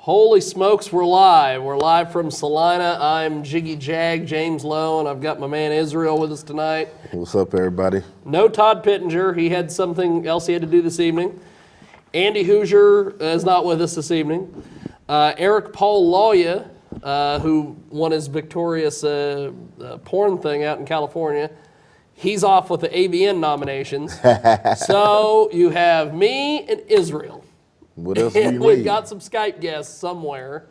Holy smokes, we're live. We're live from Salina. I'm Jiggy Jag, James Lowe, and I've got my man Israel with us tonight. What's up, everybody? No Todd Pittenger. He had something else he had to do this evening. Andy Hoosier is not with us this evening. Eric Paul Lawya, who won his victorious porn thing out in California, he's off with the AVN nominations. So you have me and Israel. What else do And you we've need? got some Skype guests somewhere.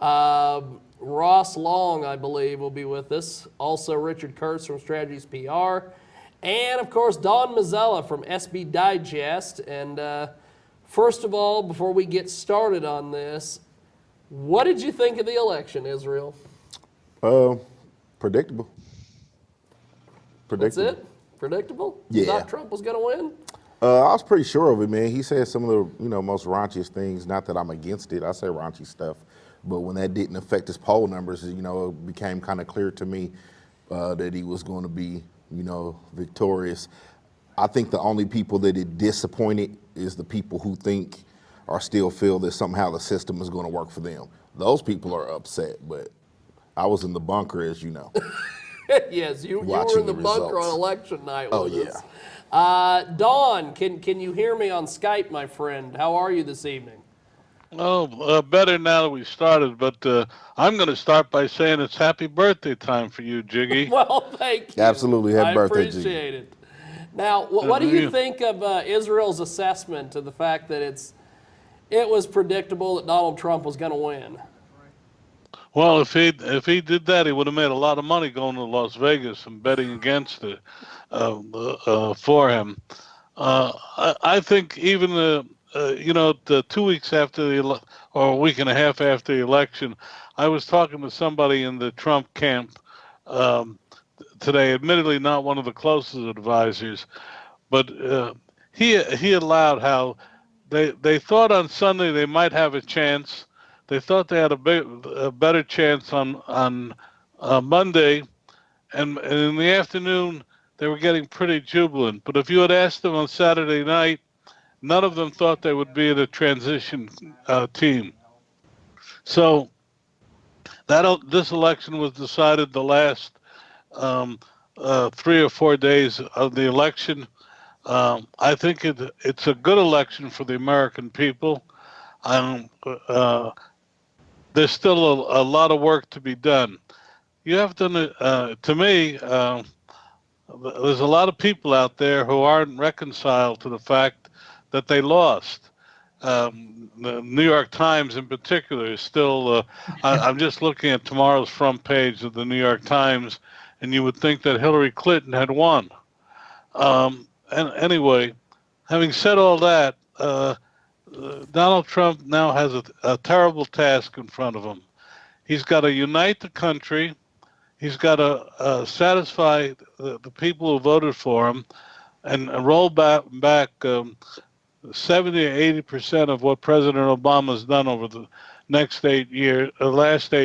Ross Long, I believe, will be with us. Also, Richard Kurtz from Strategies PR. And, of course, Don Mazzella from SB Digest. And first of all, before we get started on this, what did you think of the election, Israel? Predictable. That's it? Predictable? You Yeah. thought Trump was going to win? I was pretty sure of it, man. He said some of the most raunchiest things. Not that I'm against it. I say raunchy stuff, but when that didn't affect his poll numbers, it became kind of clear to me that he was going to be, victorious. I think the only people that it disappointed is the people who think or still feel that somehow the system is going to work for them. Those people are upset, but I was in the bunker, as you know. Yes, you were Watching in the the bunker results. on election night with Oh, us. yeah. Don, can you hear me on Skype, my friend? How are you this evening? Oh, better now that we started, but I'm going to start by saying it's happy birthday time for you, Jiggy. Well, thank you. Absolutely. Happy birthday, I appreciate it. Now, what do you think of Israel's assessment of the fact that it was predictable that Donald Trump was going to win? Well, if he did that, he would have made a lot of money going to Las Vegas and betting against it for him. I think even the 2 weeks after or a week and a half after the election, I was talking to somebody in the Trump camp today. Admittedly, not one of the closest advisors, but he allowed how they thought on Sunday they might have a chance. They thought they had a better chance on Monday, and in the afternoon they were getting pretty jubilant. But if you had asked them on Saturday night, none of them thought they would be in a transition team. So this election was decided the last 3 or 4 days of the election. I think it's a good election for the American people. There's still a lot of work to be done. You have to me, there's a lot of people out there who aren't reconciled to the fact that they lost. The New York Times in particular is still, I'm just looking at tomorrow's front page of the New York Times, and you would think that Hillary Clinton had won. And anyway, having said all that, Donald Trump now has a terrible task in front of him. He's got to unite the country. He's got to satisfy the people who voted for him and roll back 70 or 80% of what President Obama has done over the last 8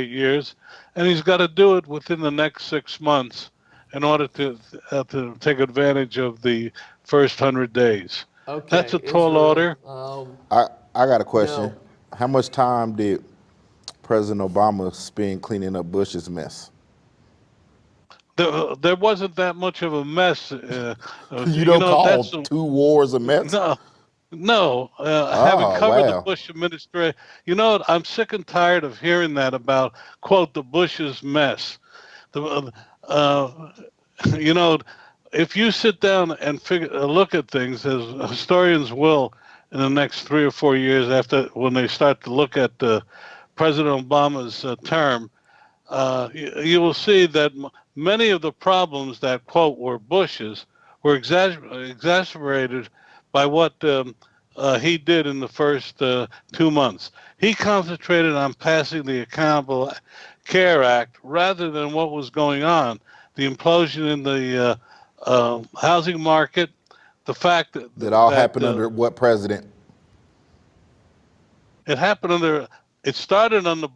years. And he's got to do it within the next 6 months in order to take advantage of the first 100 days. Okay, That's a tall order. I got a question. No. How much time did President Obama spend cleaning up Bush's mess? There wasn't that much of a mess. You don't call 2 wars a mess? No. Having covered the wow. Bush administration, I'm sick and tired of hearing that about, quote, the Bush's mess. If you sit down and look at things, as historians will in the next 3 or 4 years when they start to look at President Obama's term, you will see that many of the problems that, quote, were Bush's were exacerbated by what he did in the first 2 months. He concentrated on passing the Affordable Care Act rather than what was going on, the implosion in the housing market, the fact that all happened under what president? It happened it started under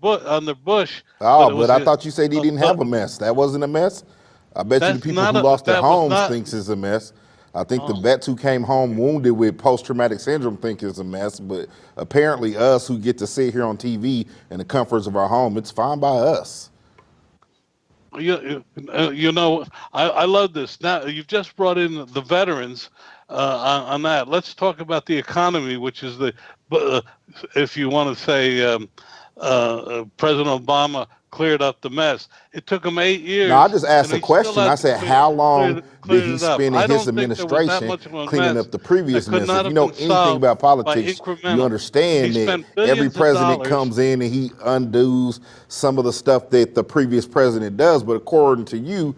Bush. Oh, but I thought you said he didn't have a mess. That wasn't a mess? I bet you the people who lost their homes thinks it's a mess. I think the vets who came home wounded with post-traumatic syndrome think it's a mess, but apparently us who get to sit here on TV in the comforts of our home, it's fine by us. You know, I love this. Now you've just brought in the veterans on that. Let's talk about the economy, which is uh, if you want to say, President Obama cleared up the mess. It took him 8 years, Now, I just asked and a he still question. I hasn't said, how long did cleared he it up. spend in I his don't think there was that administration much of a cleaning mess up the that previous could mess? If not you have know been anything solved about by politics, you incremental. He understand that spent every billions of president dollars. comes in and he undoes some of the stuff that the previous president does. But according to you,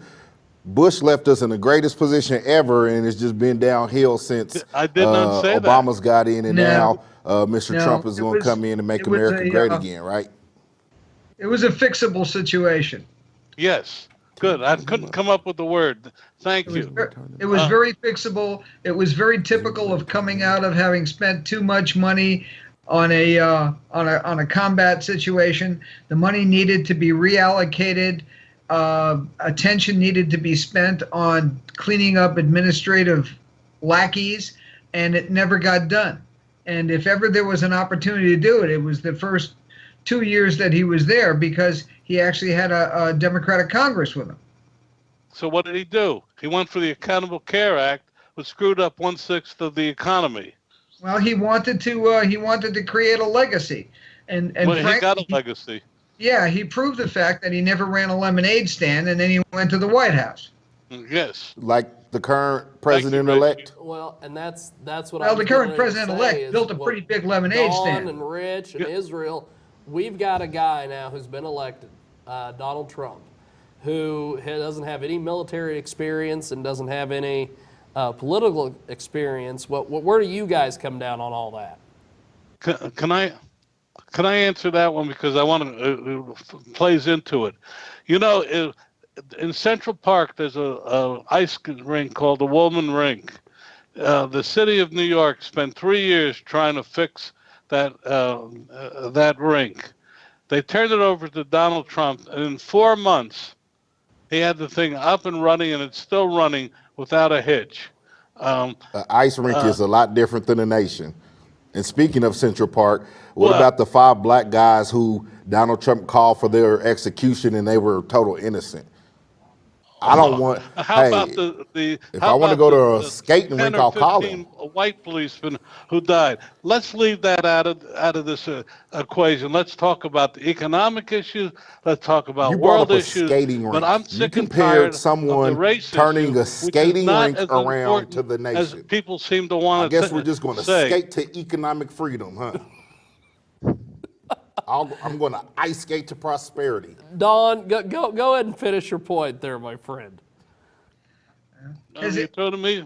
Bush left us in the greatest position ever, and it's just been downhill since I did not say that. Obama's got in, and No, now Mr. Trump no, is going to come in and make America great again, right? it was a fixable situation. Yes, good. I couldn't come up with the word. It Thank was you. it was very fixable. It was very typical of coming out of having spent too much money on a combat situation. The money needed to be reallocated. Attention needed to be spent on cleaning up administrative lackeys, and it never got done. And if ever there was an opportunity to do it, it was the first 2 years that he was there, because he actually had a Democratic Congress with him. So what did he do? He went for the Accountable Care Act, which screwed up 1/6 of the economy. Well, he wanted to create a legacy, and Well, he got frankly, a legacy. yeah, he proved the fact that he never ran a lemonade stand, and then he went to the White House. Yes. Like the current Rich. president-elect. Well, and that's what I Well, was the current getting ready to say president-elect is built a what pretty big lemonade Dawn stand. and Rich and Yeah. Israel, we've got a guy now who's been elected, Donald Trump, who doesn't have any military experience and doesn't have any political experience. Where do you guys come down on all that? Can I answer that one, because I want to plays into it. You know, in Central Park, there's a ice rink called the Woolman Rink. The city of New York spent 3 years trying to fix that rink. They turned it over to Donald Trump, and in 4 months, he had the thing up and running, and it's still running without a hitch. Um, Ice rink is a lot different than a nation. And speaking of Central Park, what Well- about the 5 black guys who Donald Trump called for their execution and they were total innocent? I don't want. How hey, about the? if How I want to about go to a the skating 10 rink, or I'll call 15 him. white policemen who died? Let's leave that out of this equation. Let's talk about the economic issues. Let's talk about You brought world up a issues. skating But rink. I'm You sick and compared tired of the someone race turning issue, a which is skating not rink as around important to the as nation. people seem to I want to guess we're just going to say. skate to economic freedom, huh? I'm going to ice skate to prosperity. Don, go ahead and finish your point there, my friend. Is You it- told me.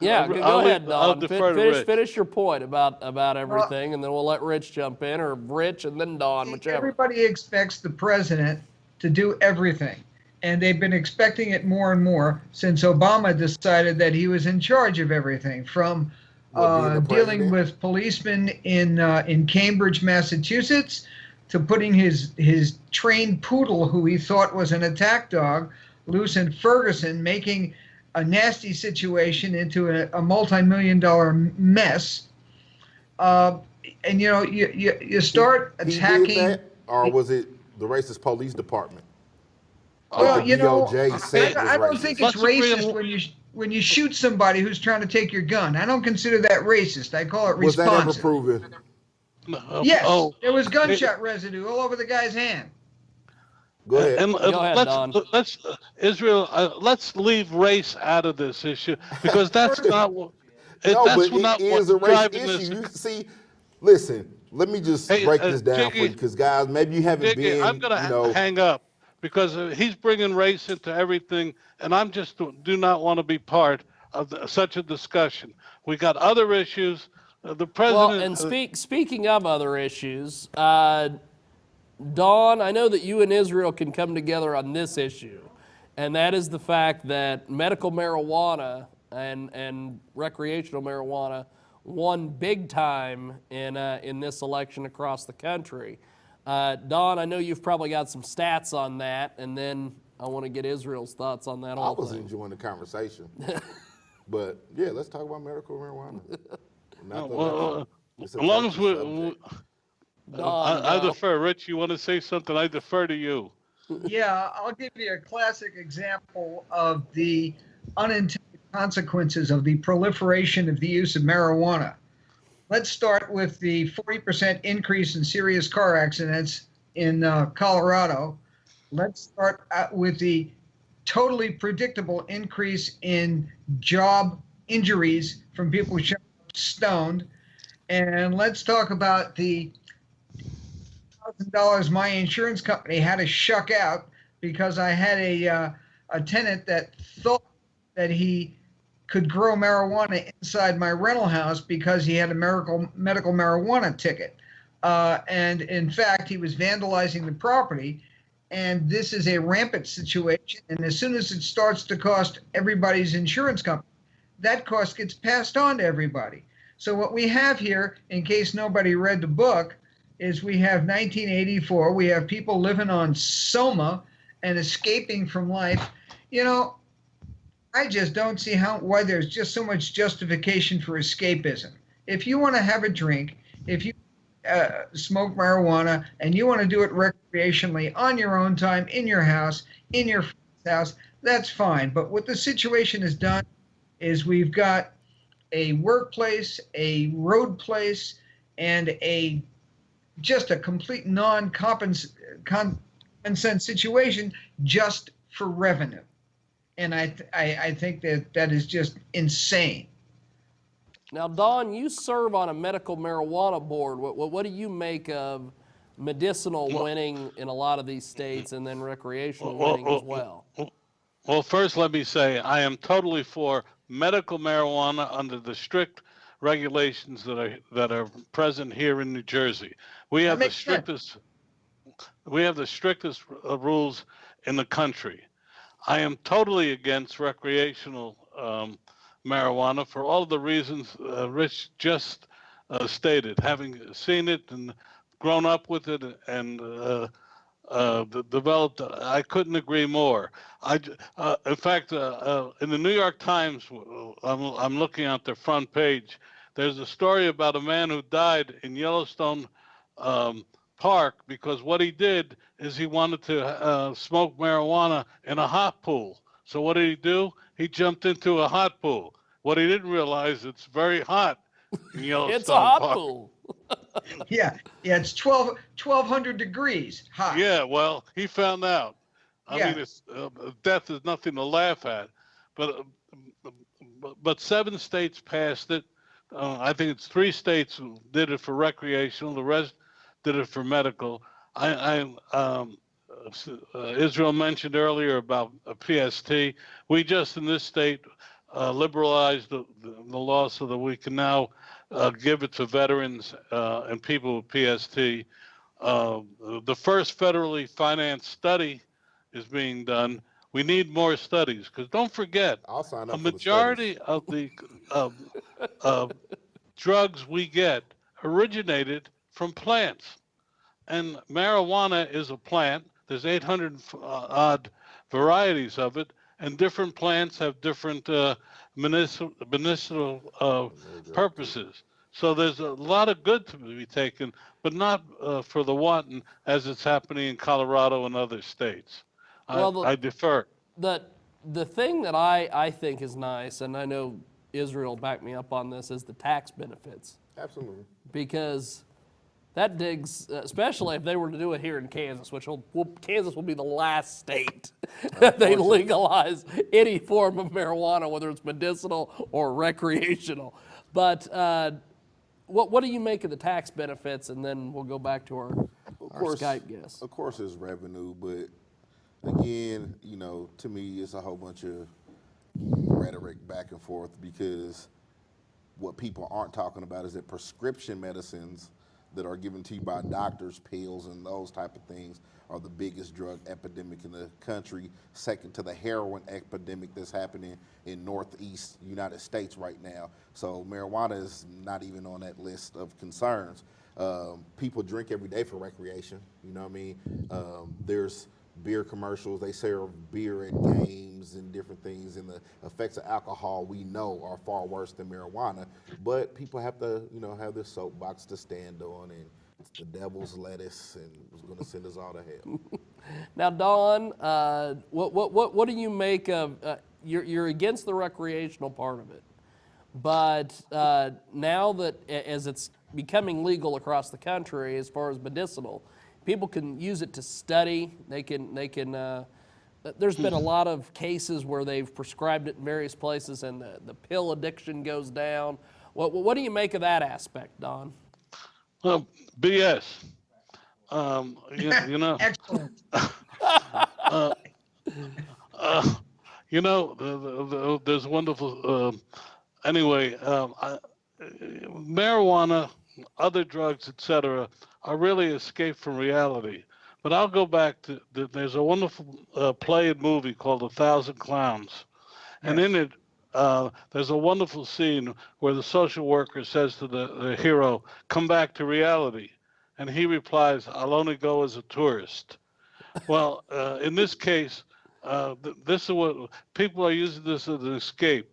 Yeah, go ahead, I'll Don. defer to Rich. Finish your point about everything, and then we'll let Rich jump in, or Rich and then Don, whichever. Everybody expects the president to do everything, and they've been expecting it more and more since Obama decided that he was in charge of everything, from Being the dealing president? with policemen in Cambridge, Massachusetts, to putting his trained poodle, who he thought was an attack dog, loose in Ferguson, making a nasty situation into a multi-million-dollar mess. And you start He attacking. did that, or was it the racist police department? Well, the DOJ said I don't was think racist. it's Let's agree racist when you shoot somebody who's trying to take your gun. I don't consider that racist. I call it Was that ever responsive. proven? Yes, Oh, there was gunshot residue all over the guy's hand. Go ahead. And Go ahead, Don. let's Israel. Let's leave race out of this issue, because that's not what. No, That's but not it what's is a racial driving issue. this. You see, listen, let me just Hey, break this down for Jiggy, you, because guys, maybe you haven't Jiggy, been, I'm gonna hang up, because he's bringing race into everything, and I'm just do not want to be part of such a discussion. We got other issues. The Well, president. and speaking of other issues, Dawn, I know that you and Israel can come together on this issue, and that is the fact that medical marijuana and recreational marijuana won big time in this election across the country. Dawn, I know you've probably got some stats on that, and then I want to get Israel's thoughts on that I whole was thing. enjoying the conversation. But yeah, let's talk about medical marijuana. Not that Well, it's as a long as touchy subject. Don, I go. defer. Rich, you want to say something? I defer to you. Yeah, I'll give you a classic example of the unintended consequences of the proliferation of the use of marijuana. Let's start with the 40% increase in serious car accidents in Colorado. Let's start with the totally predictable increase in job injuries from people showing up stoned. And let's talk about the $1,000 my insurance company had to shuck out because I had a tenant that thought that he could grow marijuana inside my rental house because he had a medical marijuana ticket. And in fact, he was vandalizing the property. And this is a rampant situation. And as soon as it starts to cost everybody's insurance company, that cost gets passed on to everybody. So what we have here, in case nobody read the book, is we have 1984. We have people living on Soma and escaping from life. You know, I just don't see why there's just so much justification for escapism. If you want to have a drink, if you smoke marijuana and you want to do it recreationally on your own time, in your house, in your friend's house, that's fine. But what the situation has done is we've got a workplace, a road place, and just a complete non-common sense situation just for revenue. And I think that is just insane. Now, Don, you serve on a medical marijuana board. What do you make of medicinal winning in a lot of these states and then recreational winning as well? Well, first, let me say I am totally for medical marijuana under the strict regulations that are present here in New Jersey. We That have the makes sense. strictest rules in the country. I am totally against recreational marijuana for all of the reasons Rich just stated. Having seen it and grown up with it and developed, I couldn't agree more. In fact, in the New York Times, I'm looking at the front page. There's a story about a man who died in Yellowstone Park because what he did is he wanted to smoke marijuana in a hot pool. So what did he do? He jumped into a hot pool. What he didn't realize, it's very hot in It's a Yellowstone hot Park. pool. Yeah, it's 1,200 degrees hot. Yeah, well, he found out. I Yeah, mean, death is nothing to laugh at, but but 7 states passed it. I think it's 3 states who did it for recreational. The rest did it for medical. Israel mentioned earlier about a PST. We just in this state liberalized the law so that we can now give it to veterans and people with PST. The first federally financed study is being done. We need more studies because don't forget, I'll sign a up for the studies. majority of the uh, drugs we get originated from plants. And marijuana is a plant. There's 800 odd varieties of it, and different plants have different medicinal purposes. So there's a lot of good to be taken, but not for the wanton as it's happening in Colorado and other states. Well, I defer. the thing that I think is nice, and I know Israel backed me up on this, is the tax benefits. Absolutely. Because that digs, especially if they were to do it here in Kansas, which Kansas will be the last state that they legalize any form of marijuana, whether it's medicinal or recreational. But what do you make of the tax benefits? And then we'll go back to our Skype guest. Of course, it's revenue, but again, to me, it's a whole bunch of rhetoric back and forth because what people aren't talking about is that prescription medicines that are given to you by doctors, pills, and those type of things are the biggest drug epidemic in the country, second to the heroin epidemic that's happening in Northeast United States right now. So marijuana is not even on that list of concerns. People drink every day for recreation. You know what I mean? There's beer commercials. They serve beer at games and different things, and the effects of alcohol we know are far worse than marijuana. But people have to, have their soapbox to stand on, and it's the devil's lettuce, and it's going to send us all to hell. Now, Don, what do you make of? You're against the recreational part of it, but now that as it's becoming legal across the country, as far as medicinal, people can use it to study. They can. There's been a lot of cases where they've prescribed it in various places, and the pill addiction goes down. What do you make of that aspect, Don? Well, BS. Excellent. There's wonderful. Anyway, marijuana, other drugs, etc., are really escape from reality. But I'll go back to there's a wonderful play and movie called A Thousand Clowns, and in it there's a wonderful scene where the social worker says to the hero, "Come back to reality," and he replies, "I'll only go as a tourist." Well, in this case, this is what people are using this as an escape.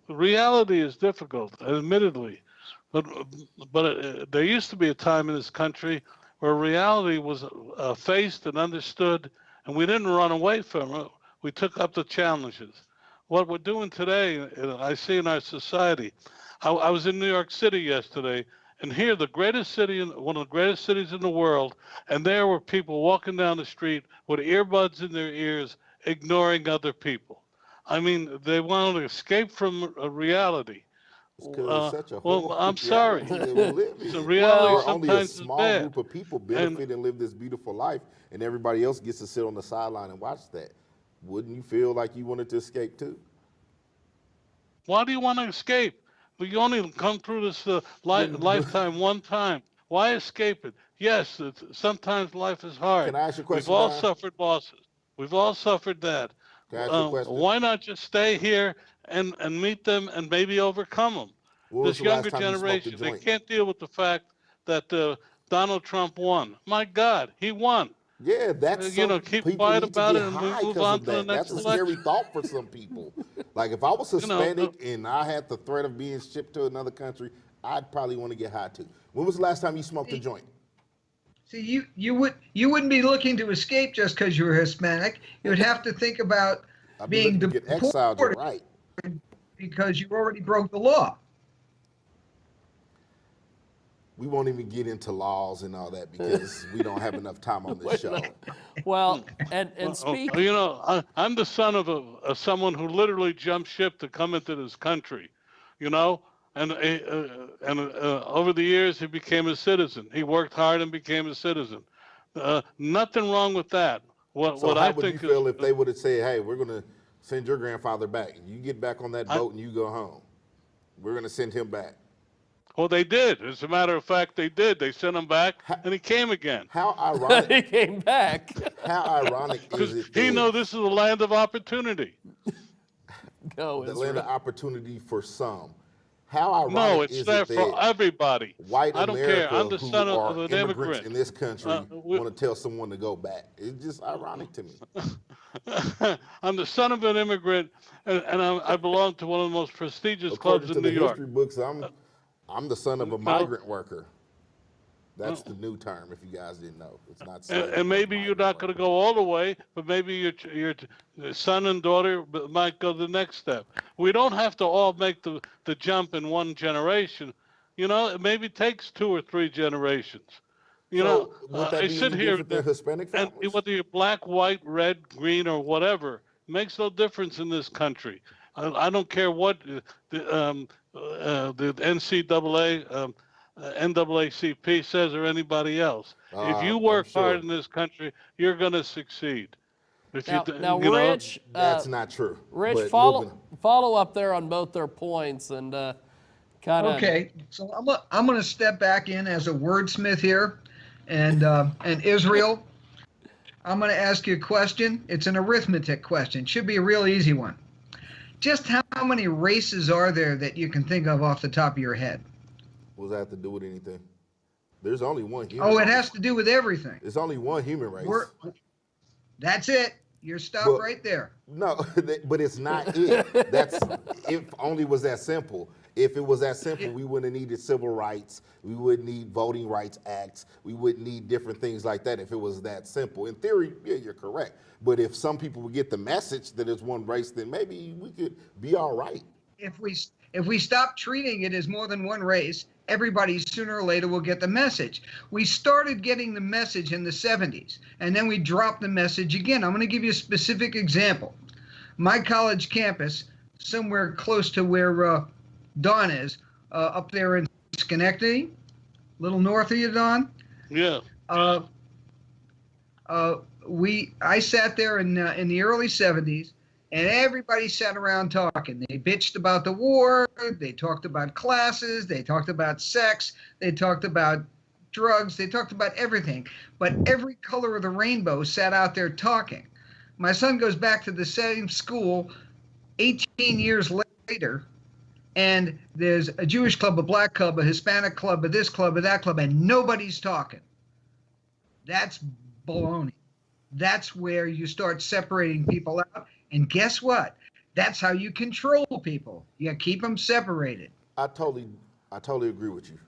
Reality is difficult, admittedly, but there used to be a time in this country where reality was faced and understood, and we didn't run away from it. We took up the challenges. What we're doing today, I see in our society. I was in New York City yesterday, and here, the greatest city, one of the greatest cities in the world, and there were people walking down the street with earbuds in their ears, ignoring other people. I mean, they want to escape from reality. It's because it's such a Well, horrible I'm sorry. reality that we live in. So reality Where only a sometimes is small bad. group of people benefit and live this beautiful life, and everybody else gets to sit on the sideline and watch that. Wouldn't you feel like you wanted to escape too? Why do you want to escape? Well, you only come through this lifetime one time. Why escape it? Yes, sometimes life is hard. Can I ask you a question, We've all Don? suffered losses. We've all suffered that. Can I ask you a question? Why not just stay here and meet them and maybe overcome them? When was This the last younger time you smoked a generation, they joint? can't deal with the fact that Donald Trump won. My God, he won. Yeah, that's some keep people quiet need to about get it and we high move 'cause on of to the that. next That's a scary election. thought for some people. Like if I was Hispanic but- and I had the threat of being shipped to another country, I'd probably want to get high too. When was the last time you smoked a joint? See, you wouldn't be looking to escape just because you were Hispanic. You would have to think about I've been being looking to get exiled. You're deported right. because you already broke the law. We won't even get into laws and all that because we don't have enough time on this show. Well, and speak. I'm the son of someone who literally jumped ship to come into this country, and over the years he became a citizen. He worked hard and became a citizen. Nothing wrong with that. So What how I would you think feel is, if they would have said, "Hey, we're going to send your grandfather back. You get back on that boat and you go home. We're going to send him back." well, they did. As a matter of fact, they did. They sent him back, and he came again. How ironic! He came back. How ironic is Because it? he that know this is a land of opportunity. Go, the Israel. land of opportunity for some. How ironic No, it's is there it for that everybody. white I don't America, care. I'm the who son are of an immigrants immigrant. in this country, we- want to tell someone to go back? It's just ironic to me. I'm the son of an immigrant, and I belong to one of the most prestigious According clubs to in the New York. history books, I'm the son of a migrant worker. That's the new term. If you guys didn't know, it's not. slave, And maybe but you're not going to go all the way, but maybe your son and daughter might go the next step. We don't have to all make the jump in one generation. It maybe takes 2 or 3 generations. So, would that I be sit any here, different than Hispanic and families? whether you're black, white, red, green, or whatever, it makes no difference in this country. I don't care what the NCAA, NAACP says or anybody else. If you I'm work sure. hard in this country, you're going to succeed. If Now, you know, Rich, That's not true. Rich, But follow moving- up there on both their points and kind of. Okay, so I'm going to step back in as a wordsmith here, and Israel, I'm going to ask you a question. It's an arithmetic question. Should be a real easy one. Just how many races are there that you can think of off the top of your head? What does that have to do with anything? There's only one human. Oh, it race. has to do with everything. There's only one human race. That's it. You're stopped Well, right there. no, but it's not it. That's if only was that simple. If it was that simple, we wouldn't have needed civil rights. We wouldn't need voting rights acts. We wouldn't need different things like that if it was that simple. In theory, yeah, you're correct. But if some people would get the message that it's one race, then maybe we could be all right. If we stop treating it as more than one race, everybody sooner or later will get the message. We started getting the message in the 70s, and then we dropped the message again. I'm going to give you a specific example. My college campus, somewhere close to where Don is, up there in Schenectady, a little north of you, Don. Yeah. I sat there in the early 70s, and everybody sat around talking. They bitched about the war. They talked about classes. They talked about sex. They talked about drugs. They talked about everything. But every color of the rainbow sat out there talking. My son goes back to the same school 18 years later, and there's a Jewish club, a black club, a Hispanic club, a this club, a that club, and nobody's talking. That's baloney. That's where you start separating people out. And guess what? That's how you control people. You keep them separated. I totally agree with you.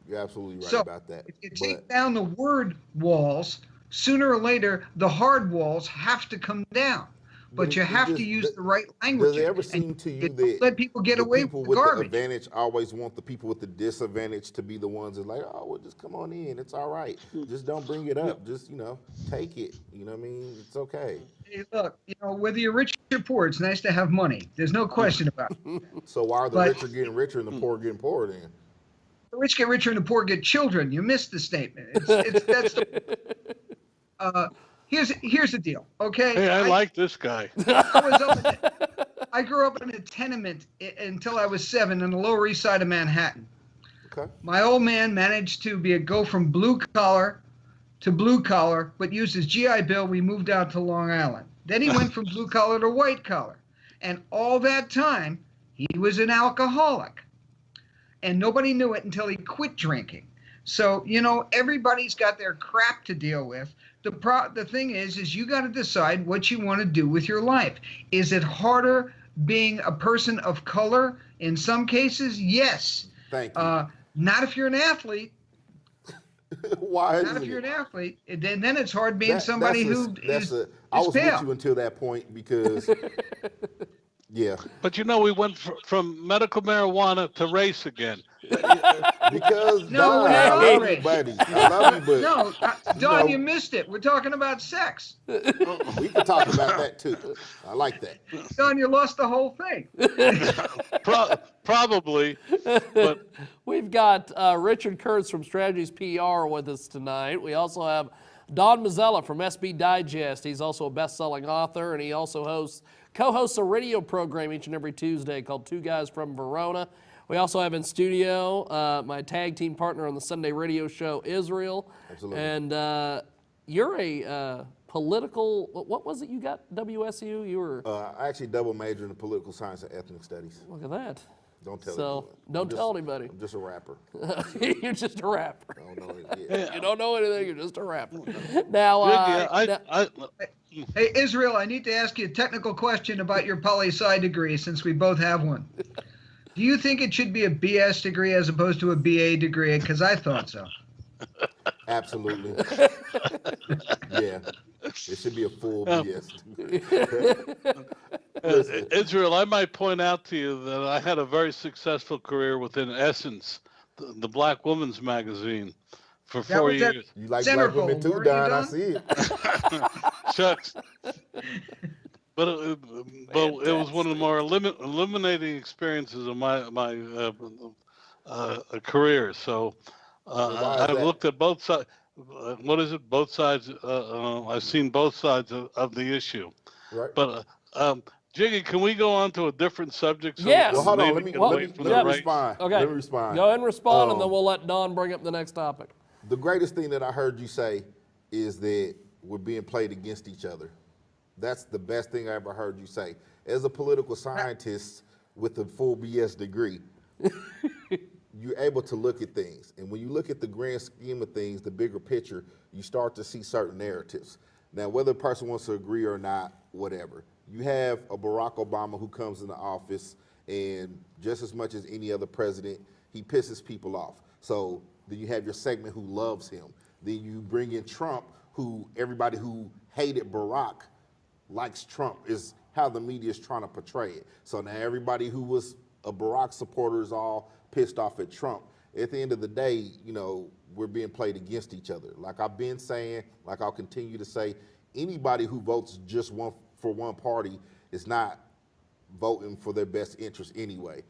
You're absolutely right So about that. if you take down the word walls, sooner or later, the hard walls have to come down. But you have to use the right language. Does it ever seem to you that let people get the away people with with the garbage? the advantage always want the people with the disadvantage to be the ones that like, oh, well, just come on in. It's all right. Just don't bring it up. Just, take it. You know what I mean? It's okay. Hey, look, whether you're rich or poor, it's nice to have money. There's no question about it. So why are the But- rich are getting richer and the poor getting poorer then? The rich get richer and the poor get children. You missed the statement. That's the. Here's the deal. Okay. Hey, I like this guy. I grew up in a tenement until I was 7 on the Lower East Side of Manhattan. Okay. My old man managed to go from blue collar to blue collar, but used his GI Bill. We moved out to Long Island. Then he went from blue collar to white collar, and all that time he was an alcoholic. And nobody knew it until he quit drinking. So, everybody's got their crap to deal with. The thing is you got to decide what you want to do with your life. Is it harder being a person of color? In some cases, yes. Thank you. Not if you're an athlete. Why? Not if you're an athlete. Then it's hard being somebody who is I was pale. with you until that point because, yeah. But we went from medical marijuana to race again. Because No, Don, I we're love not you, racist. buddy. I love you, but No, Don, you missed it. We're talking about sex. we can talk about that too. I like that. Don, you lost the whole thing. Probably, but We've got Richard Kurtz from Strategies PR with us tonight. We also have Don Mazzella from SB Digest. He's also a best-selling author, and he also co-hosts a radio program each and every Tuesday called Two Guys from Verona. We also have in studio my tag team partner on the Sunday radio show, Israel. Absolutely. And you're a political, what was it you got, WSU? You were, I actually double majored in political science and ethnic studies. look at that. Don't tell So, anyone. don't tell anybody. I'm just a rapper. You're just a rapper. I don't know it yet. You don't know anything, you're just a rapper. Now, Hey, Israel, I need to ask you a technical question about your poli-sci degree since we both have one. Do you think it should be a BS degree as opposed to a BA degree? Because I thought so. Absolutely. Yeah. It should be a full BS. Listen, Israel, I might point out to you that I had a very successful career within Essence, the Black Woman's magazine, for That 4 was at- years. you like Centerfold, black women too, weren't you, Don? I Don? see it. Shucks. But it was one of the more illuminating experiences of my career. So why is I've that? looked at both sides. What is it? Both sides. I've seen both sides of the issue. Right. But Jiggy, can we go on to a different subject? Yes. Well, hold on. maybe Let me, get let away me, from let the me race? respond. okay. Let me respond. Go ahead and respond, and then we'll let Don bring up the next topic. The greatest thing that I heard you say is that we're being played against each other. That's the best thing I ever heard you say. As a political scientist with a full BS degree, you're able to look at things. And when you look at the grand scheme of things, the bigger picture, you start to see certain narratives. Now, whether a person wants to agree or not, whatever. You have a Barack Obama who comes into office, and just as much as any other president, he pisses people off. So then you have your segment who loves him. Then you bring in Trump, who everybody who hated Barack likes Trump, is how the media is trying to portray it. So now everybody who was a Barack supporter is all pissed off at Trump. At the end of the day, we're being played against each other. Like I've been saying, like I'll continue to say, anybody who votes just for one party is not voting for their best interest anyway.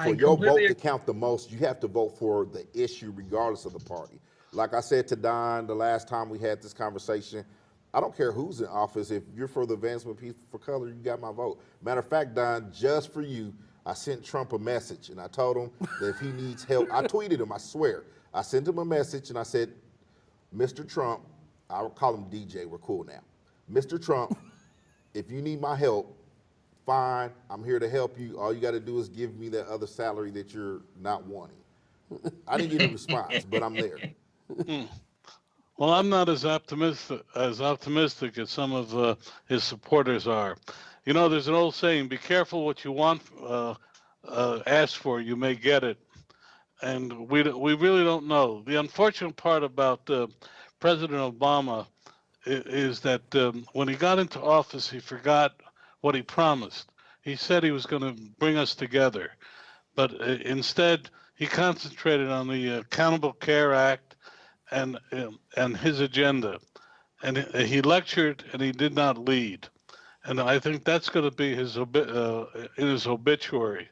For your vote to count the most, you have to vote for the issue regardless of the party. Like I said to Don the last time we had this conversation, I don't care who's in office. If you're for the advancement of people for color, you got my vote. Matter of fact, Don, just for you, I sent Trump a message, and I told him that if he needs help, I tweeted him, I swear. I sent him a message, and I said, Mr. Trump, I'll call him DJ, we're cool now. Mr. Trump, if you need my help, fine, I'm here to help you. All you got to do is give me that other salary that you're not wanting. I didn't get a response, but I'm there. Well, I'm not as optimistic as some of his supporters are. There's an old saying: "Be careful what you want, ask for, you may get it." And we really don't know. The unfortunate part about President Obama is that when he got into office, he forgot what he promised. He said he was going to bring us together, but instead he concentrated on the Accountable Care Act and his agenda, and he lectured and he did not lead. And I think that's going to be in his obituary,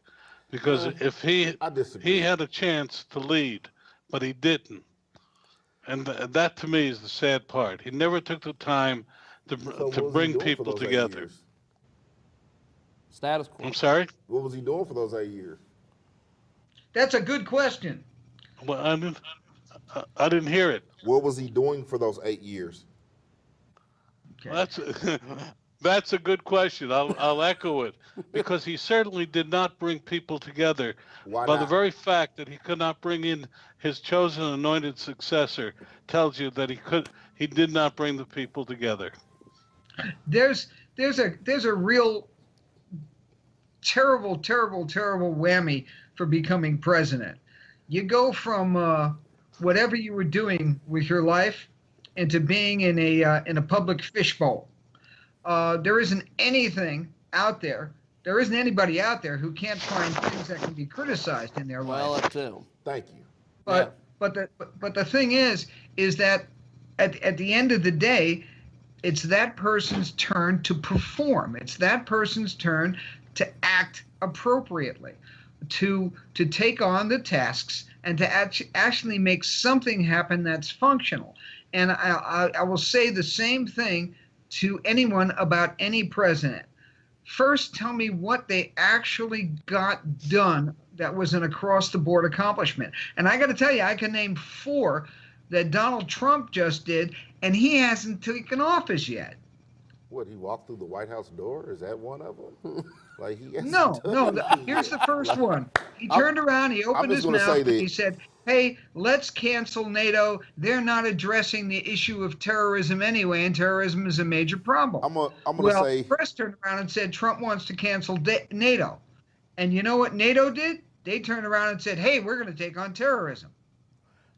because if he had a chance to lead, but he didn't, and that to me is the sad part. He never took the time to bring people together. Status quo. I'm sorry? What was he doing for those 8 years? That's a good question. Well, I didn't hear it. What was he doing for those 8 years? Okay. That's a good question. I'll echo it, because he certainly did not bring people together. Why By not? the very fact that he could not bring in his chosen anointed successor tells you that he did not bring the people together. There's a real terrible whammy for becoming president. You go from whatever you were doing with your life into being in a public fishbowl. There isn't anything out there. There isn't anybody out there who can't find things that can be criticized in their Well, life. that too. Thank you. But the thing is that at the end of the day, it's that person's turn to perform. It's that person's turn to act appropriately, to take on the tasks and to actually make something happen that's functional. And I will say the same thing to anyone about any president. First, tell me what they actually got done that was an across-the-board accomplishment. And I got to tell you, I can name 4 that Donald Trump just did, and he hasn't taken office yet. What, he walked through the White House door? Is that one of them? Like he hasn't No. done anything Here's the yet. first one. He turned around, he opened his mouth, and he said, hey, let's cancel NATO. They're not addressing the issue of terrorism anyway, and terrorism is a major problem. I'm gonna say, the press turned around and said Trump wants to cancel NATO. And you know what NATO did? They turned around and said, hey, we're going to take on terrorism.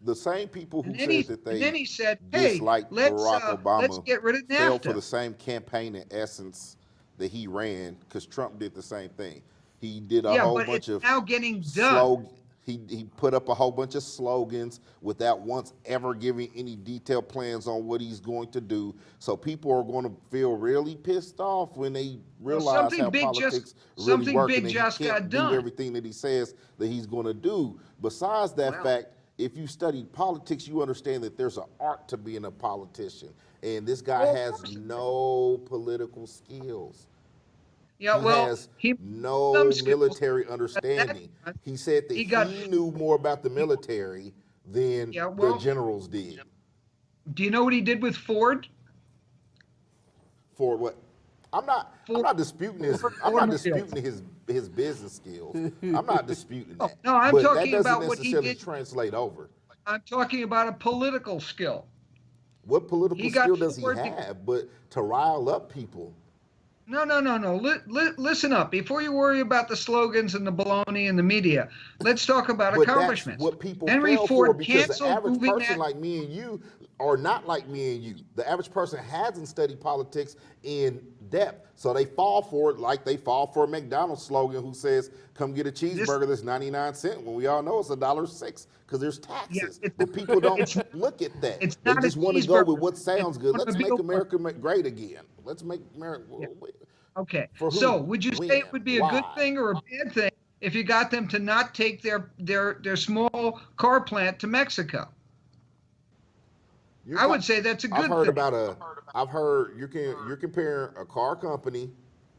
the same people who And said that they then he said, hey, disliked let's Barack Obama get rid of fell for NAFTA. the same campaign in essence that he ran, because Trump did the same thing. He did a whole but bunch it's of now getting done. He put up a whole bunch of slogans without once ever giving any detailed plans on what he's going to do. So people are going to feel really pissed off when they realize something how big politics just- really something work, big and that just he can't got do done. everything that he says that he's going to do. Besides that fact, if you studied politics, you understand that there's an art to being a politician, and this guy Of has course. no political skills. Yeah, He well, has he no some skills. military understanding. He said that he knew more about the military than the generals did. Do you know what he did with Ford? For what? I'm not disputing his. I'm not disputing his business skills. I'm not disputing that. No, I'm but talking that doesn't about what he necessarily did. translate over. I'm talking about a political skill. What political He got skill does he forward. have but to rile up people? No. Listen up. Before you worry about the slogans and the baloney and the media, let's talk about But that's accomplishments. what people Henry fail for Ford because the canceled average moving person that. like me and you are not like me and you. The average person hasn't studied politics in depth. So they fall for it like they fall for a McDonald's slogan who says, come get a cheeseburger that's 99 cents when we all know it's $1.06 because there's Yeah, taxes. it's But people don't it's look at that. it's They not a just want to go with cheeseburger. what sounds good. It's Let's make America great again. Let's make America. Yeah. Okay. For So, who? would you say When? it would be a good Why? thing or a bad thing if you got them to not take their small car plant to Mexico? I would say that's a good I've heard thing. about I've heard you're comparing a car company,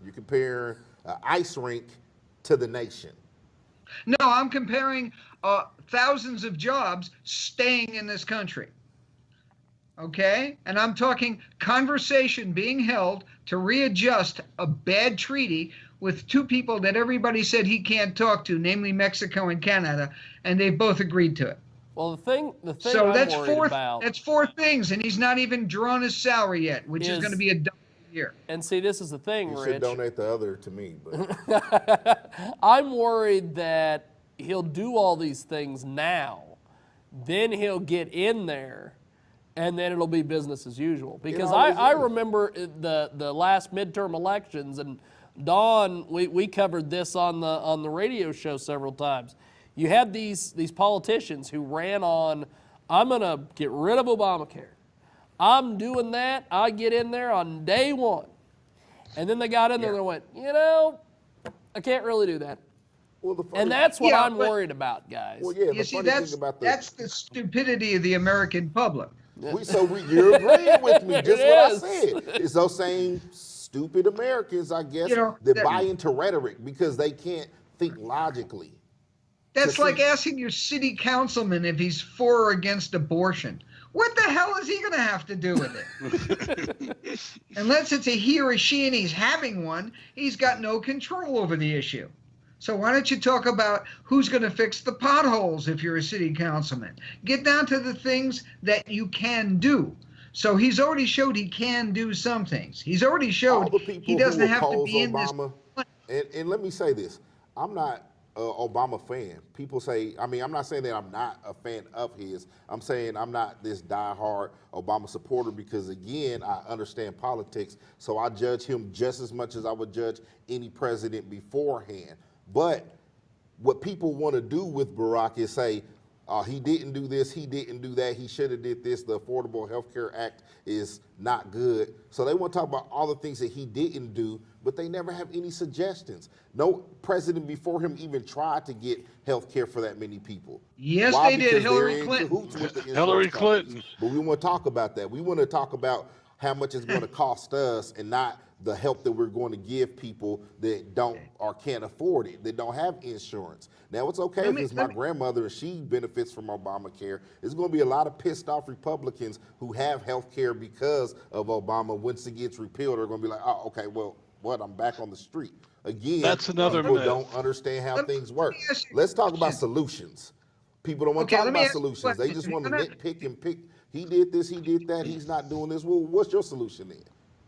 you're comparing an ice rink to the nation. No, I'm comparing thousands of jobs staying in this country. Okay? And I'm talking conversation being held to readjust a bad treaty with two people that everybody said he can't talk to, namely Mexico and Canada, and they've both agreed to it. Well, the thing So I'm worried about, that's four things, and he's not even drawn his salary yet, which is going to be a double year. and see, this is the thing, You should Rich. donate the other to me, but I'm worried that he'll do all these things now, then he'll get in there, and then it'll be business as usual. Because always I is. remember the last midterm elections, and Dawn, we covered this on the radio show several times. You had these politicians who ran on, I'm going to get rid of Obamacare. I'm doing that. I get in there on day one. And then they got in there and they went, I can't really do that. well, And that's what Yeah, I'm but- worried about, guys. well, yeah. You The see, funny that's thing about that's the stupidity of the American public. you're agreeing with me. Just It what I is. said. It's those same stupid Americans, I guess, You know, that that- buy into rhetoric because they can't think logically. That's To like see- asking your city councilman if he's for or against abortion. What the hell is he going to have to do with it? Unless it's a he or a she and he's having one, he's got no control over the issue. So why don't you talk about who's going to fix the potholes if you're a city councilman? Get down to the things that you can do. So he's already showed he can do some things. He's already All showed the people he doesn't who have to oppose be in this. Obama, and let me say this: I'm not an Obama fan. People say, I'm not saying that I'm not a fan of his. I'm saying I'm not this diehard Obama supporter because, again, I understand politics, so I judge him just as much as I would judge any president beforehand. But what people want to do with Barack is say, he didn't do this, he didn't do that, he should have did this, the Affordable Health Care Act is not good. So they want to talk about all the things that he didn't do, but they never have any suggestions. No president before him even tried to get health care for that many people. Yes, Why? they did. Because Hillary they're in Clinton. cahoots with the insurance Hillary companies. Clinton. But we want to talk about that. We want to talk about how much it's going to cost us and not the help that we're going to give people that don't or can't afford it, that don't have insurance. Now, it's okay if it's my grandmother and she benefits from Obamacare. There's going to be a lot of pissed off Republicans who have health care because of Obama. Once it gets repealed, they're going to be like, oh, okay, well, what? I'm back on the street. Again, That's another people myth. don't understand how things work. me ask you a Let's talk about question. solutions. People don't want to Okay, talk let me about ask you a solutions. They question. just If want to you're gonna- nitpick and pick. He did this, he did that, he's not doing this. Well, what's your solution then?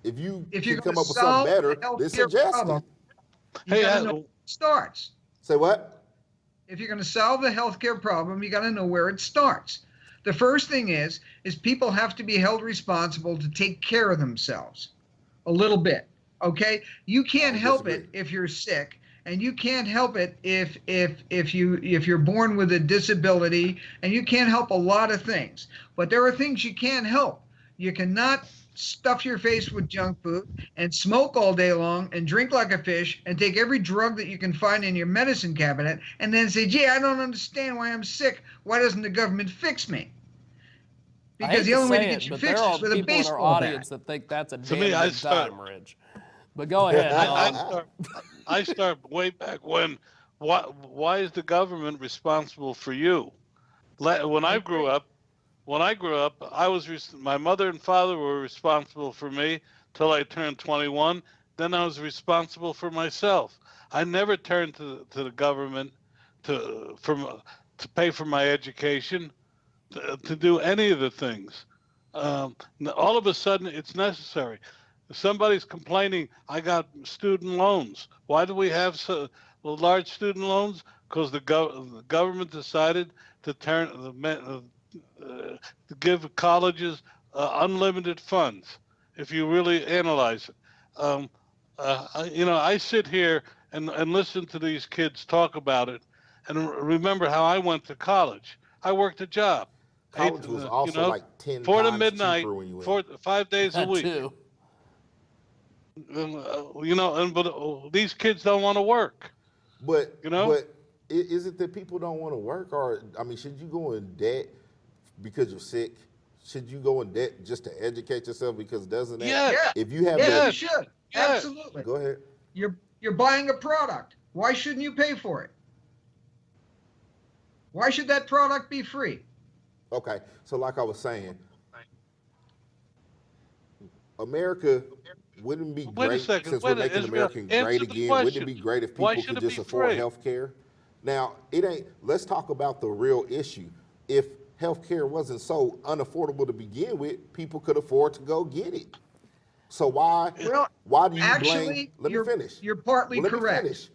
If you If can you're come going up to with something solve better, the then healthcare suggest problem, it. you Hey, got to know where it starts. Say what? If you're going to solve the healthcare problem, you got to know where it starts. The first thing is people have to be held responsible to take care of themselves a little bit. Okay, you can't I help it disagree. if you're sick, and you can't help it if you're born with a disability, and you can't help a lot of things. But there are things you can't help. You cannot stuff your face with junk food and smoke all day long and drink like a fish and take every drug that you can find in your medicine cabinet and then say, gee, I don't understand why I'm sick. Why doesn't the government fix me? I hate Because the to only way say to it, get you but fixed there are is with a people in our baseball audience bat. that think that's a To me, damn I good start- time, Rich. But go ahead, Don. I start way back when. Why is the government responsible for you? When I grew up, my mother and father were responsible for me till I turned 21. Then I was responsible for myself. I never turned to the government to pay for my education, to do any of the things. All of a sudden, it's necessary. If somebody's complaining, I got student loans. Why do we have so large student loans? Because the government decided to to give colleges unlimited funds. If you really analyze it, I sit here and listen to these kids talk about it, and remember how I went to college. I worked a job, College was also like 10 4 to times midnight, cheaper when you went. 5 days a That week. too. But these kids don't want to work. But You know? but is it that people don't want to work, or I mean, should you go in debt because you're sick? Should you go in debt just to educate yourself? Because doesn't that, Yes. Yeah. if you have Yes, that, you should. Yes. Absolutely. go ahead. You're buying a product. Why shouldn't you pay for it? Why should that product be free? Okay, so like I was saying, America wouldn't be Wait a great second. since Wait we're a- making Israel, America answer great the again. Wouldn't it be question. great if Why people should could it just be afford free? health care? Now, it ain't, let's talk about the real issue. If health care wasn't so unaffordable to begin with, people could afford to go get it. So Well, why do you blame, actually, let me finish. you're partly Let me correct. finish.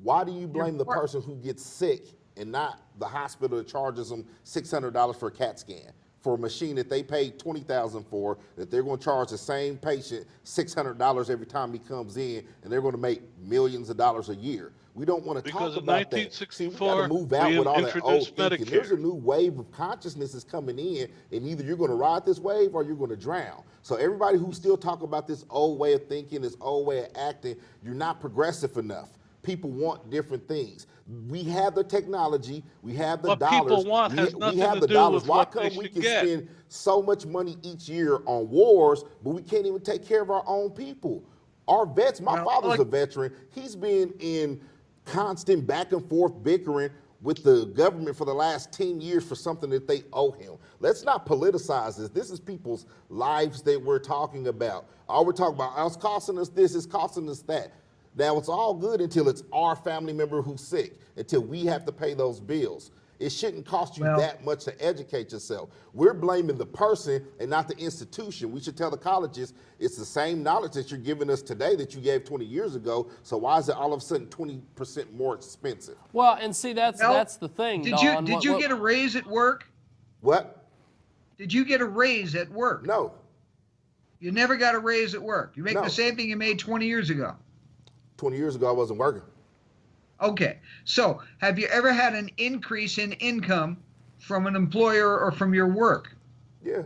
Why do you blame the part- person who gets sick and not the hospital that charges them $600 for a CAT scan? For a machine that they paid $20,000 for, that they're going to charge the same patient $600 every time he comes in, and they're going to make millions of dollars a year. We don't want to Because talk in about that. See, we got 1964, to move out we with all that old introduced thinking. Medicare. There's a new wave of consciousness is coming in, and either you're going to ride this wave or you're going to drown. So everybody who still talk about this old way of thinking, this old way of acting, you're not progressive enough. People want different things. We have the technology, we have the What dollars. people want we, has we nothing have to the do dollars. with Why what they come we should can get. spend so much money each year on wars, but we can't even take care of our own people? Our vets, my Well, father's look- a veteran. He's been in constant back and forth bickering with the government for the last 10 years for something that they owe him. Let's not politicize this. This is people's lives that we're talking about. All we're talking about, oh, it's costing us this, it's costing us that. Now, it's all good until it's our family member who's sick, until we have to pay those bills. It shouldn't cost you Well- that much to educate yourself. We're blaming the person and not the institution. We should tell the colleges it's the same knowledge that you're giving us today that you gave 20 years ago. So why is it all of a sudden 20% more expensive? Well, and see, that's Well, the thing, Did Don. you get a raise at work? What? Did you get a raise at work? No. You never got a raise at work. You make No. the same thing you made 20 years ago. 20 years ago, I wasn't working. Okay. So, have you ever had an increase in income from an employer or from your work? Yeah.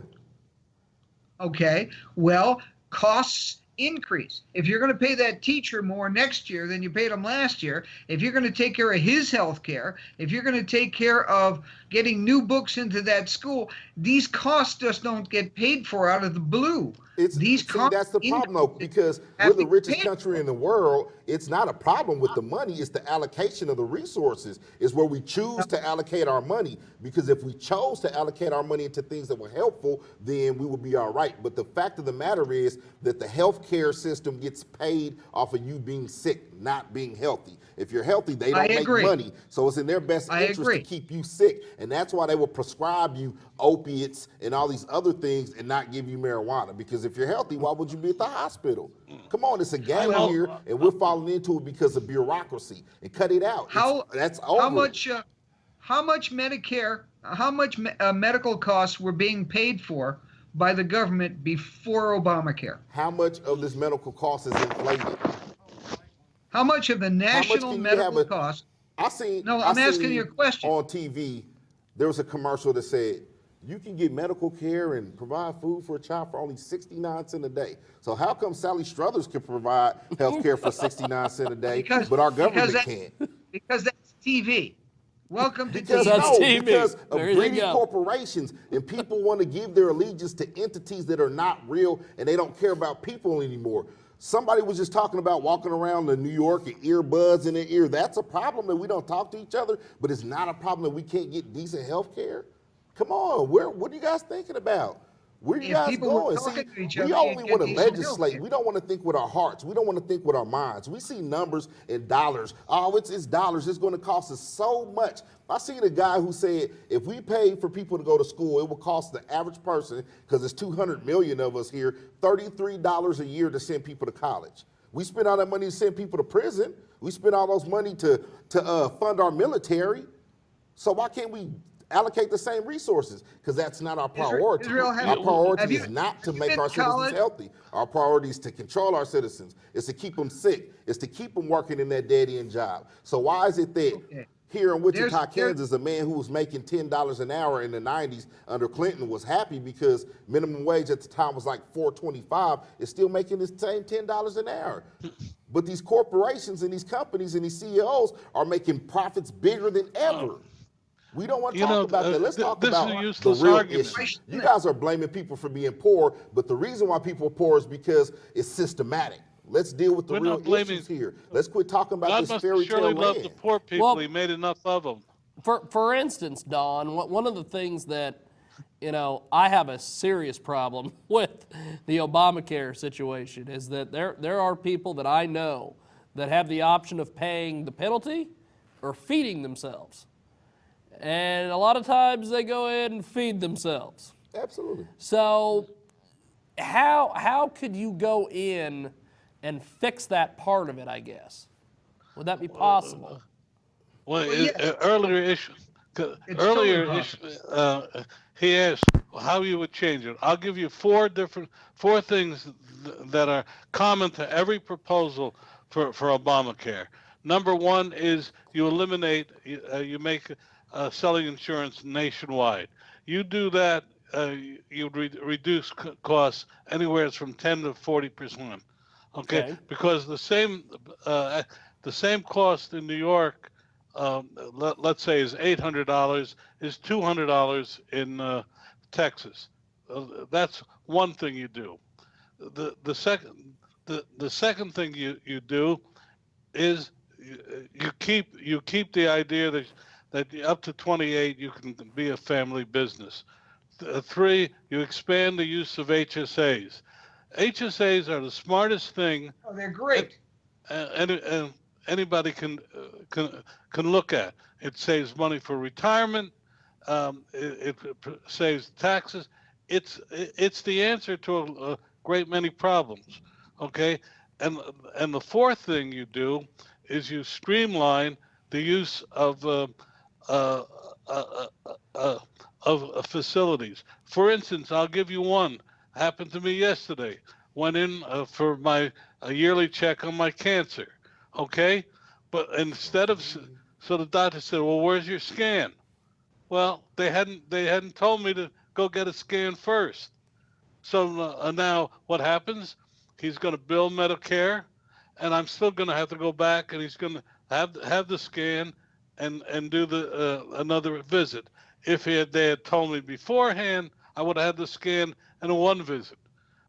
Okay. Well, costs increase. If you're going to pay that teacher more next year than you paid him last year, if you're going to take care of his health care, if you're going to take care of getting new books into that school, these costs just don't get paid for out of the blue. These costs That's the problem, though, because have we're the to richest pay country for in the world. It's not a problem with the money. It's the allocation of the resources. It's where we choose to allocate our money. Because if we chose to allocate our money into things that were helpful, then we would be all right. But the fact of the matter is that the healthcare system gets paid off of you being sick, not being healthy. If you're healthy, they don't make agree. money. So it's in their best I interest agree. to keep you sick. And that's why they will prescribe you opiates and all these other things and not give you marijuana. Because if you're healthy, why would you be at the hospital? Come on, it's a game Well, here, and we're falling into it because of bureaucracy. And cut it out. That's over. How much Medicare, how much medical costs were being paid for by the government before Obamacare? How much of this medical cost is inflated? How much of the national can you medical have cost? I'm asking asking you a question. On TV, there was a commercial that said, you can get medical care and provide food for a child for only 69 cents a day. So how come Sally Struthers can provide health care for 69 cents a day, but our government can't? Because that's TV. Welcome to Because, TV. That's TV. because of There you greedy go. corporations, and people want to give their allegiance to entities that are not real, and they don't care about people anymore. Somebody was just talking about walking around in New York and earbuds in their ear. That's a problem that we don't talk to each other, but it's not a problem that we can't get decent health care. Come on, what are you guys thinking about? Where are you if guys people were going? See, talking to each we other, only you'd want get to decent legislate. healthcare. We don't want to think with our hearts. We don't want to think with our minds. We see numbers and dollars. Oh, it's dollars. It's going to cost us so much. I seen a guy who said if we paid for people to go to school, it would cost the average person, because there's 200 million of us here, $33 a year to send people to college. We spend all that money to send people to prison. We spend all those money to fund our military. So why can't we allocate the same resources? Because that's not our priority. Israel, Our have priority you is not to been make to our citizens college? healthy. Our priority is to control our citizens. It's to keep them sick. It's to keep them working in that dead-end job. So why is it that Okay. here in Wichita, There's Kansas, a man who was making $10 an hour in the 90s under Clinton was happy because minimum wage at the time was like $4.25, is still making the same $10 an hour. But these corporations and these companies and these CEOs are making profits bigger than ever. We don't want to You talk know, about that. Let's talk this is a about the useless real argument. issue. You guys are blaming people for being poor, but the reason why people are poor is because it's systematic. Let's deal with the We're real not blaming. issues here. Let's quit talking about God this must fairy surely tale love the land. poor people. Well- He made enough of them. For instance, Don, one of the things that, I have a serious problem with the Obamacare situation is that there are people that I know that have the option of paying the penalty or feeding themselves. And a lot of times they go ahead and feed themselves. Absolutely. So how could you go in and fix that part of it, I guess? Would that be possible? Well, yes. earlier issue, It's earlier totally issue, he asked how you would change it. I'll give you four things that are common to every proposal for Obamacare. Number one is you eliminate, you make selling insurance nationwide. You do that, you reduce costs anywhere from 10 to 40%. Okay, because the same cost in New York, let's say, is $800, is $200 in Texas. That's one thing you do. The second thing you do is you keep the idea that up to 28 you can be a family business. Three, you expand the use of HSAs. HSAs are the smartest thing. Oh, they're great. And anybody can look at. It saves money for retirement. It saves taxes. It's the answer to a great many problems. Okay, and the fourth thing you do is you streamline the use of facilities. For instance, I'll give you one. Happened to me yesterday. Went in for my yearly check on my cancer. Okay, but instead of so the doctor said, "Well, where's your scan?" Well, they hadn't told me to go get a scan first. So now what happens? He's going to bill Medicare, and I'm still going to have to go back, and he's going to have the scan and do the another visit. If they had told me beforehand, I would have had the scan and a one visit.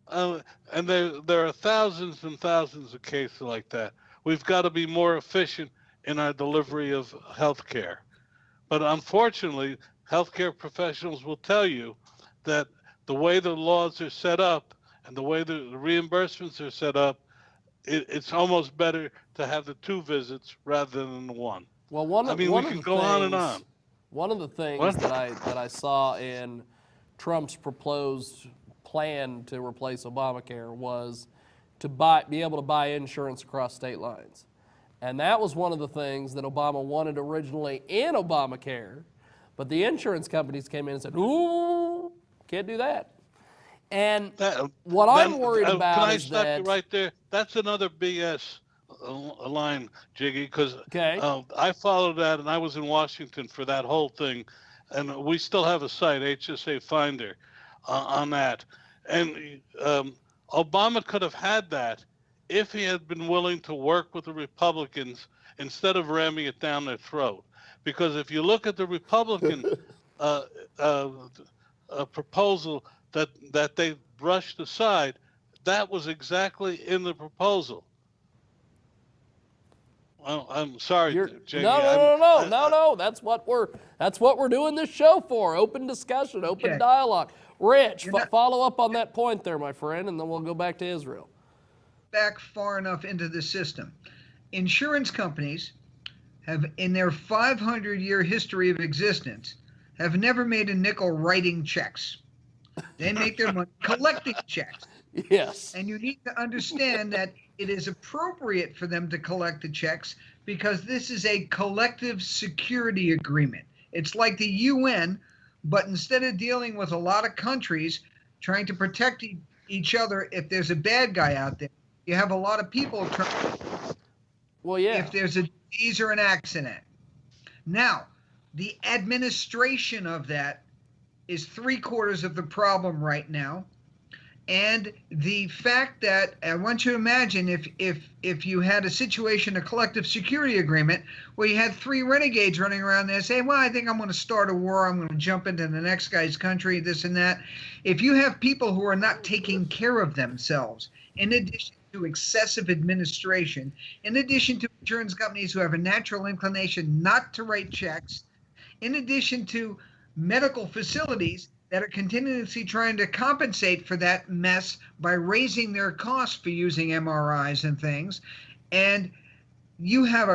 And there are thousands and thousands of cases like that. We've got to be more efficient in our delivery of health care. But unfortunately, healthcare professionals will tell you that the way the laws are set up and the way the reimbursements are set up, it's almost better to have the two visits rather than the one. Well, We can go on and on. One of the things What? that I saw in Trump's proposed plan to replace Obamacare was to be able to buy insurance across state lines. And that was one of the things that Obama wanted originally in Obamacare, but the insurance companies came in and said, "Ooh, can't do that." And what I'm worried about can I is stop that you right there? That's another BS line, Jiggy, because Okay. I followed that, and I was in Washington for that whole thing, and we still have a site, HSA Finder, on that. And Obama could have had that if he had been willing to work with the Republicans instead of ramming it down their throat. Because if you look at the Republican proposal that they brushed aside, that was exactly in the proposal. Well, I'm sorry, Jiggy. No. That's what we're doing this show for. Open discussion, open Okay. dialogue. Rich, You're not- follow up on that point there, my friend, and then we'll go back to Israel. Back far enough into the system. Insurance companies have, in their 500-year history of existence, have never made a nickel writing checks. They make their money collecting checks. Yes. And you need to understand that it is appropriate for them to collect the checks because this is a collective security agreement. It's like the UN, but instead of dealing with a lot of countries trying to protect each other if there's a bad guy out there, you have a lot of people trying Well, yeah. if there's a disease or an accident. Now, the administration of that is 3/4 of the problem right now. And the fact that I want you to imagine if you had a situation, a collective security agreement, where you had 3 renegades running around there saying, well, I think I'm going to start a war, I'm going to jump into the next guy's country, this and that. If you have people who are not taking care of themselves, in addition to excessive administration, in addition to insurance companies who have a natural inclination not to write checks, in addition to medical facilities that are continuously trying to compensate for that mess by raising their costs for using MRIs and things. And you have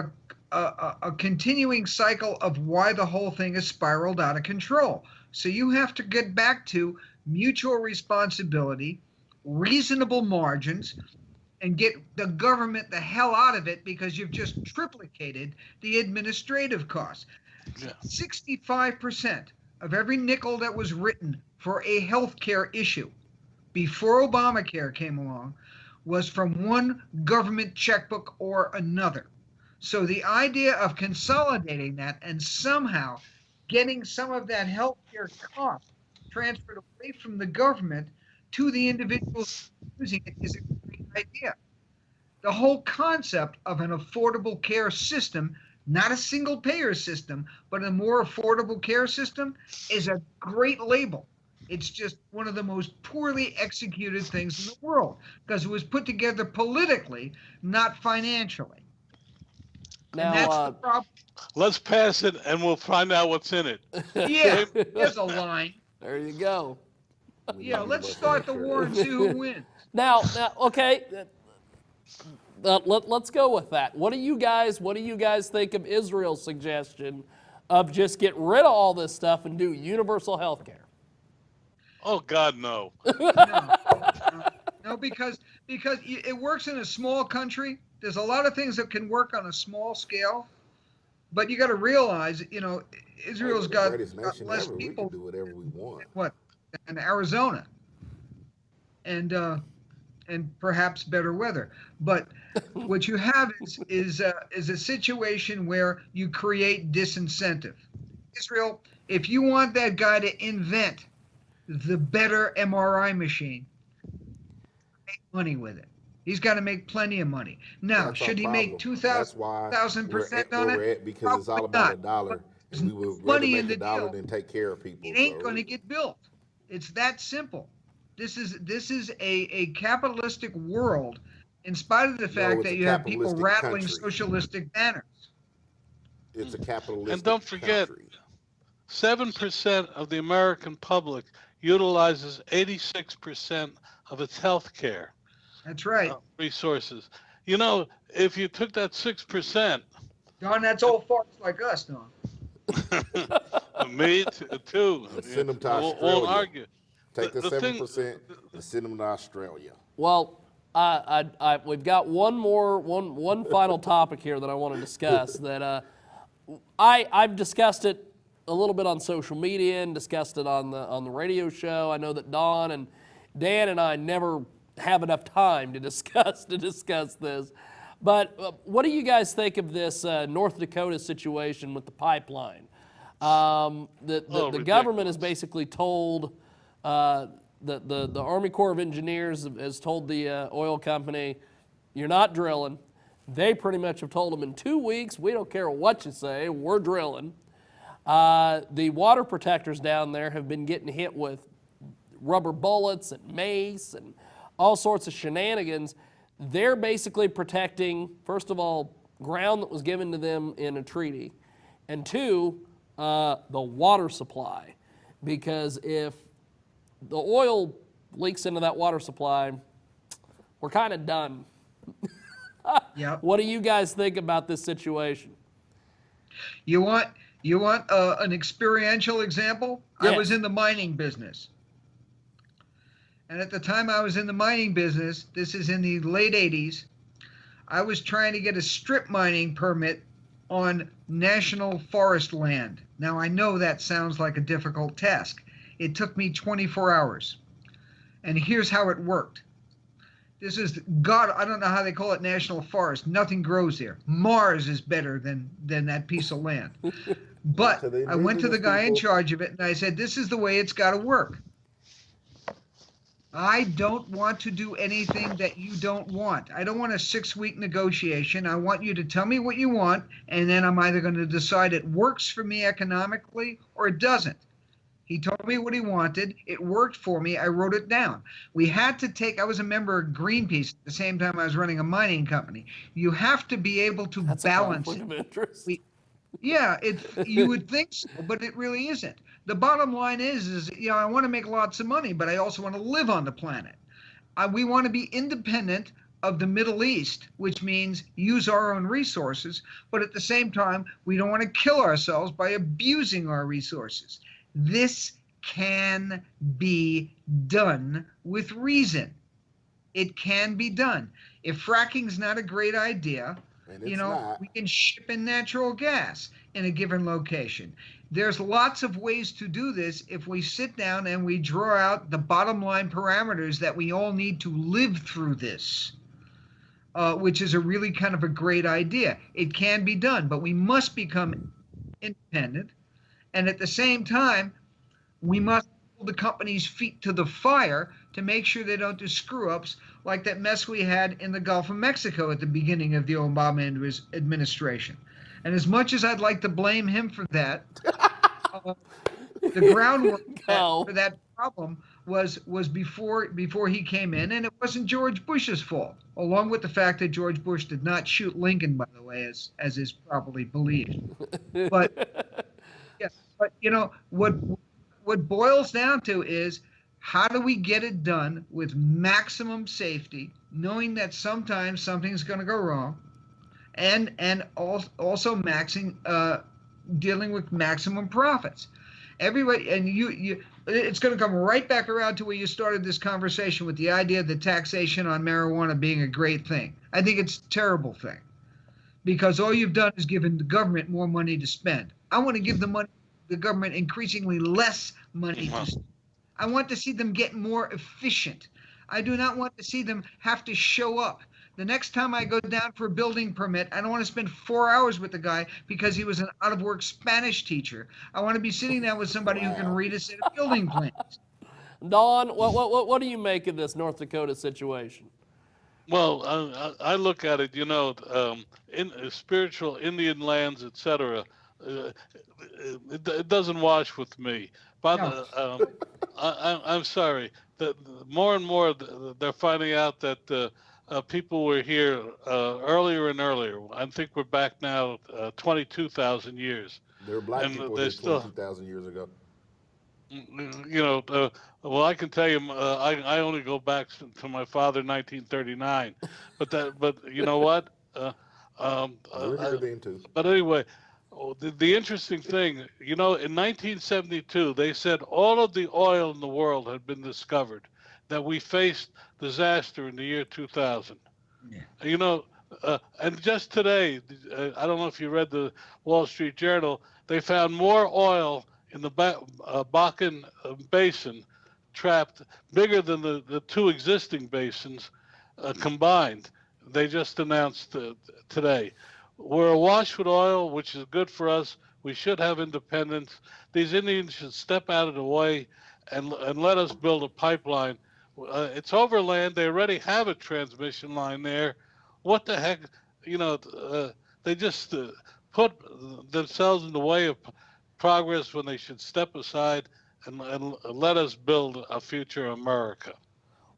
a continuing cycle of why the whole thing is spiraled out of control. So you have to get back to mutual responsibility, reasonable margins, and get the government the hell out of it because you've just triplicated the administrative costs. Yeah. 65% of every nickel that was written for a healthcare issue before Obamacare came along was from one government checkbook or another. So the idea of consolidating that and somehow getting some of that healthcare cost transferred away from the government to the individuals using it is a great idea. The whole concept of an affordable care system, not a single payer system, but a more affordable care system, is a great label. It's just one of the most poorly executed things in the world because it was put together politically, not financially. Now, And that's the problem. Let's pass it and we'll find out what's in it. Yeah, there's a line. there you go. Yeah, let's start the war and see who wins. Now, okay. Let's go with that. What do you guys think of Israel's suggestion of just get rid of all this stuff and do universal health care? Oh, God, no. No, because it works in a small country. There's a lot of things that can work on a small scale, but you got to realize, Israel's got less We people. can do whatever we want. What? In Arizona, and perhaps better weather. But what you have is a situation where you create disincentive. Israel, if you want that guy to invent the better MRI machine, make money with it. He's got to make plenty of money. Now, That's our should he make problem. 2,000% on We're it? at because it's all about a dollar. There's And we would rather money in make the a dollar deal. than take care of people. It ain't bro. going to get built. It's that simple. This is a capitalistic world, in spite of the fact it's that a you have people capitalistic rattling country. socialistic banners. It's a capitalistic And don't forget, country. 7% of the American public utilizes 86% of its health care That's right. resources. If you took that 6%, Don, that's old farts like us, Don. me too. And send them to Won't Australia. argue. Take the thing- 7% and send them to Australia. Well, we've got one final topic here that I want to discuss. That I've discussed it a little bit on social media and discussed it on the radio show. I know that Don and Dan and I never have enough time to discuss this. But what do you guys think of this North Dakota situation with the pipeline? The government has basically told the Army Corps of Engineers has told the oil company, you're not drilling. They pretty much have told them in 2 weeks, we don't care what you say, we're drilling. The water protectors down there have been getting hit with rubber bullets and mace and all sorts of shenanigans. They're basically protecting, first of all, ground that was given to them in a treaty, and two, the water supply. Because if the oil leaks into that water supply, we're kind of done. Yep. What do you guys think about this situation? You want an experiential example? I was Yes. in the mining business. And at the time I was in the mining business, this is in the late 80s, I was trying to get a strip mining permit on national forest land. Now, I know that sounds like a difficult task. It took me 24 hours. And here's how it worked. This is, God, I don't know how they call it national forest. Nothing grows there. Mars is better than that piece of land. But To the I went to the indigenous guy in people. charge of it and I said, this is the way it's got to work. I don't want to do anything that you don't want. I don't want a 6-week negotiation. I want you to tell me what you want, and then I'm either going to decide it works for me economically or it doesn't. He told me what he wanted. It worked for me. I wrote it down. We had to take, I was a member of Greenpeace at the same time I was running a mining company. You have to be able to That's a balance conflict it. of interest. Yeah, you would think so, but it really isn't. The bottom line is I want to make lots of money, but I also want to live on the planet. We want to be independent of the Middle East, which means use our own resources, but at the same time, we don't want to kill ourselves by abusing our resources. This can be done with reason. It can be done. If fracking's not a great idea, And it's not. we can ship in natural gas in a given location. There's lots of ways to do this if we sit down and we draw out the bottom line parameters that we all need to live through this, which is a really kind of a great idea. It can be done, but we must become independent. And at the same time, we must hold the company's feet to the fire to make sure they don't do screw ups like that mess we had in the Gulf of Mexico at the beginning of the Obama administration. And as much as I'd like to blame him for that, the groundwork for that problem was before he came in, and it wasn't George Bush's fault. Along with the fact that George Bush did not shoot Lincoln, by the way, as is probably believed. But yeah, but what boils down to is, how do we get it done with maximum safety, knowing that sometimes something's going to go wrong, and also dealing with maximum profits. Everybody, and it's going to come right back around to where you started this conversation with the idea of the taxation on marijuana being a great thing. I think it's a terrible thing, because all you've done is given the government more money to spend. I want to give the government increasingly less money to spend. I want to see them get more efficient. I do not want to see them have to show up. The next time I go down for a building permit, I don't want to spend 4 hours with the guy because he was an out-of-work Spanish teacher. I want to be sitting down with somebody who can read a set of building plans. Don, what do you make of this North Dakota situation? Well, I look at it, in spiritual Indian lands, etc. It doesn't wash with me. But No. I'm sorry. More and more they're finding out that people were here earlier and earlier. I think we're back now 22,000 years. There were black And people they're here still- 22,000 years ago. Well, I can tell you, I only go back to my father, 1939. But you know what? We're here then too. But anyway, the interesting thing, in 1972, they said all of the oil in the world had been discovered, that we faced disaster in the year 2000. Yeah. And just today, I don't know if you read the Wall Street Journal, they found more oil in the Bakken Basin trapped, bigger than the two existing basins combined. They just announced today. We're awash with oil, which is good for us. We should have independence. These Indians should step out of the way and let us build a pipeline. It's overland. They already have a transmission line there. What the heck? They just put themselves in the way of progress when they should step aside and let us build a future America.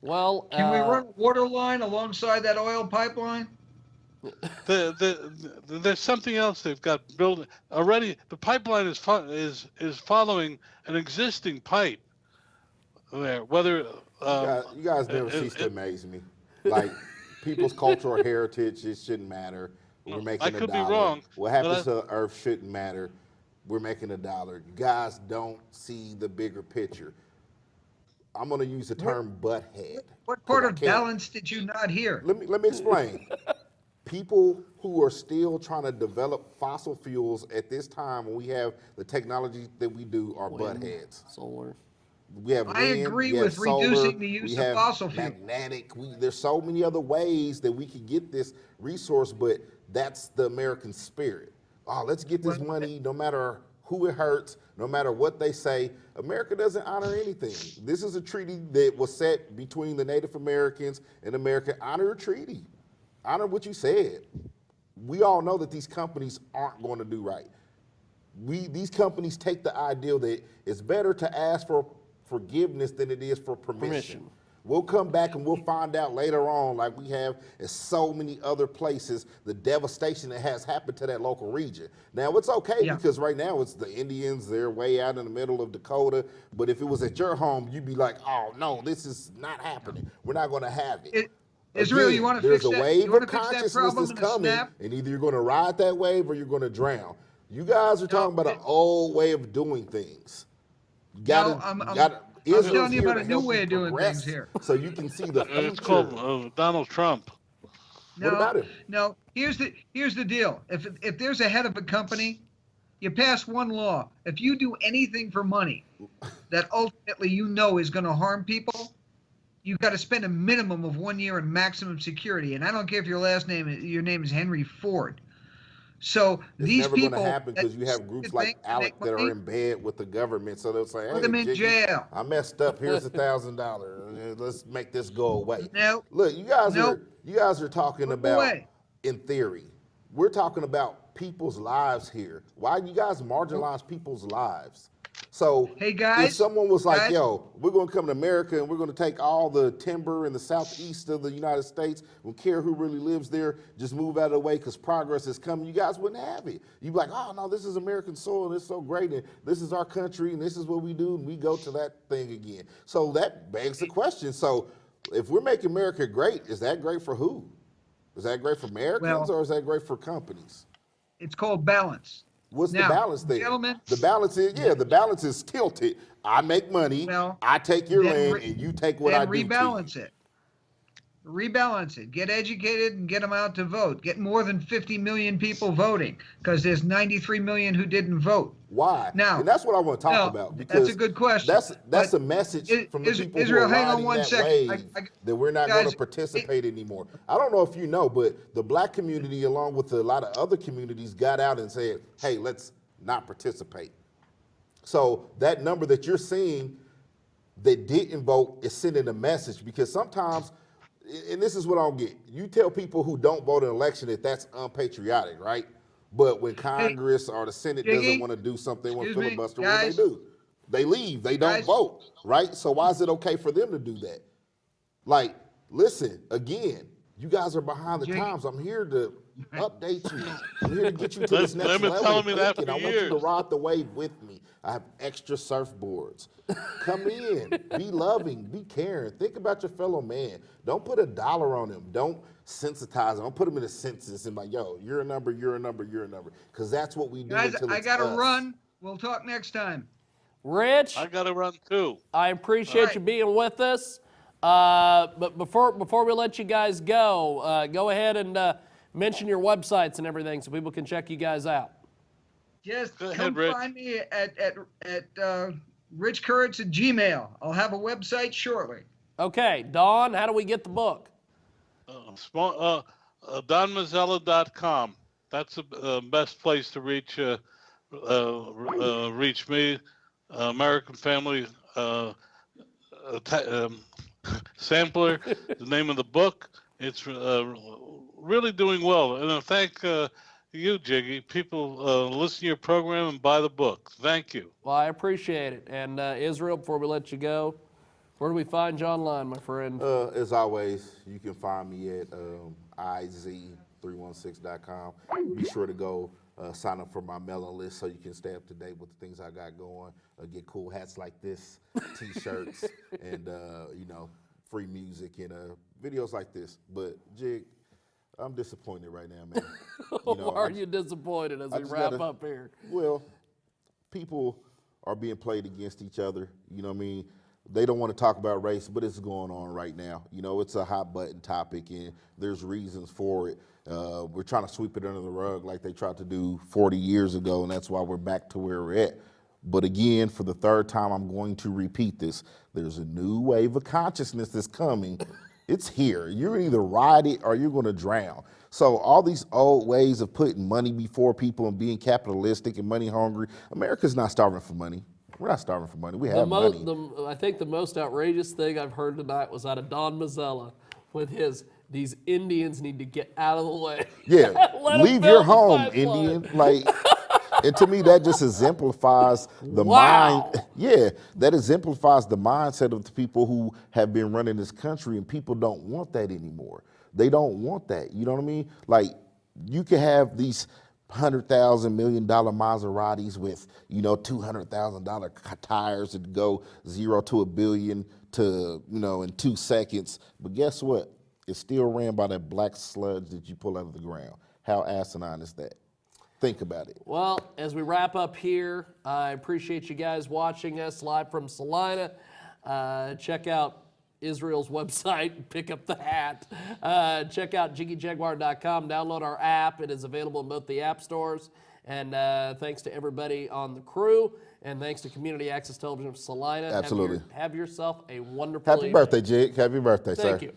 Well, Can we run a water line alongside that oil pipeline? There's something else they've got built already. The pipeline is following an existing pipe. there. Whether You guys never cease to amaze me. Like people's cultural heritage, it shouldn't matter. We're I making a could be dollar. wrong, What but happens to the earth shouldn't matter. We're making a dollar. You guys don't see the bigger picture. I'm gonna use the term butthead. What 'Cause part I of can't. balance did you not hear? Let me explain. People who are still trying to develop fossil fuels at this time when we have the technology that we do are buttheads. Solar. We have I wind, agree we have with solar, reducing the we use of have fossil fuel. magnetic. There's so many other ways that we could get this resource, but that's the American spirit. Oh, let's get this money no matter who it hurts, no matter what they say. America doesn't honor anything. This is a treaty that was set between the Native Americans and America. Honor a treaty. Honor what you said. We all know that these companies aren't going to do right. These companies take the ideal that it's better to ask for forgiveness than it is for permission. We'll come back and we'll find out later on, like we have in so many other places, the devastation that has happened to that local region. Now, it's okay because right now it's the Indians, they're way out in the middle of Dakota. But if it was at your home, you'd be like, oh, no, this is not happening. We're not going to have it. Israel, Again, you want to there's fix a that? wave You want of to fix that consciousness problem that's in a coming, snap? and either you're going to ride that wave or you're going to drown. You guys are talking about an old way of doing things. I'm telling you about a new way of doing things here. So you can see the it's future. called Donald Trump. What about him? No. Here's the deal. If there's a head of a company, you pass one law. If you do anything for money that ultimately you know is going to harm people, you've got to spend a minimum of 1 year in maximum security. And I don't care if your name is Henry Ford. So It's these never people going to happen because you have groups like Alec that are in bed with the government. So they'll say, put them in jail. I messed up. Here's $1,000. Let's make this go away. No. Look, you guys are talking about, away. in theory, we're talking about people's lives here. Why you guys marginalize people's lives? So hey guys, if someone was like, yo, we're going to come to America and we're going to take all the timber in the southeast of the United States, we don't care who really lives there, just move out of the way because progress is coming, you guys wouldn't have it. You'd be like, oh, no, this is American soil and it's so great and this is our country and this is what we do and we go to that thing again. So that begs the question. So if we're making America great, is that great for who? Is that great for Americans or is that great for companies? It's called balance. What's Now, the balance there? gentlemen, the balance is tilted. I make money, I take your land, and you take what I do. Rebalance it. Rebalance it. Get educated and get them out to vote. Get more than 50 million people voting because there's 93 million who didn't vote. Why? Now, and that's what I want to talk about because that's a good question. That's a message from the people Israel, who are hang on riding one that second. wave that we're not going to participate anymore. I don't know if you know, but the black community, along with a lot of other communities, got out and said, "Hey, let's not participate." So that number that you're seeing that didn't vote is sending a message because sometimes. And this is what I'll get. You tell people who don't vote in an election that that's unpatriotic, right? But when Congress or the Senate doesn't want to do something, when filibuster, what do they do? They leave. They don't vote, right? So why is it okay for them to do that? Like, listen, again, you guys are behind the times. I'm here to update you. I'm here to get you to this next level. They've been telling me that for I want you to ride the wave with me. I have extra surfboards. Come in, be loving, be caring. Think about your fellow man. Don't put $1 on him. Don't sensitize him. Don't put him in a census and like, yo, you're a number, you're a number, you're a number. Because that's what we do. Guys, until I it's got to us. run. We'll talk next time. Rich, I got to run too. I appreciate you being with us. But before we let you guys go, go ahead and mention your websites and everything so people can check you guys out. Just Go come ahead, find me at Rich Courage at Gmail. I'll have a website shortly. Okay, Don, how do we get the book? DonMazzella.com. That's the best place to reach me. American Family Sampler, the name of the book. It's really doing well. And I thank you, Jiggy. People listen to your program and buy the book. Thank you. Well, I appreciate it. And Israel, before we let you go, where do we find you online, my friend? As always, you can find me at iz316.com. Be sure to go sign up for my mailing list so you can stay up to date with the things I got going. Get cool hats like this, T-shirts, and free music and videos like this. But Jig, I'm disappointed right now, man. Why are you disappointed as we wrap up here? Well, people are being played against each other. You know what I mean? They don't want to talk about race, but it's going on right now. It's a hot button topic, and there's reasons for it. We're trying to sweep it under the rug like they tried to do 40 years ago, and that's why we're back to where we're at. But again, for the third time, I'm going to repeat this. There's a new wave of consciousness that's coming. It's here. You're either ride it or you're going to drown. So all these old ways of putting money before people and being capitalistic and money hungry, America's not starving for money. We're not starving for money. We have money. I think the most outrageous thing I've heard tonight was out of Don Mazzella with these Indians need to get out of the way. Yeah, Let 'em leave build your the home, pipeline. Indian. And to me, that just exemplifies the Wow. mind. Yeah, that exemplifies the mindset of the people who have been running this country, and people don't want that anymore. They don't want that. You know what I mean? Like, you can have these $100,000 million Maseratis with $200,000 tires that go 0 to $1 billion to in 2 seconds. But guess what? It's still ran by that black sludge that you pull out of the ground. How asinine is that? Think about it. Well, as we wrap up here, I appreciate you guys watching us live from Salina. Check out Israel's website, pick up the hat. Check out JiggyJaguar.com, download our app. It is available in both the app stores. And thanks to everybody on the crew, and thanks to Community Access Television of Salina. Absolutely. Have yourself a wonderful Happy evening. birthday, Jig. Happy birthday, sir. Thank you.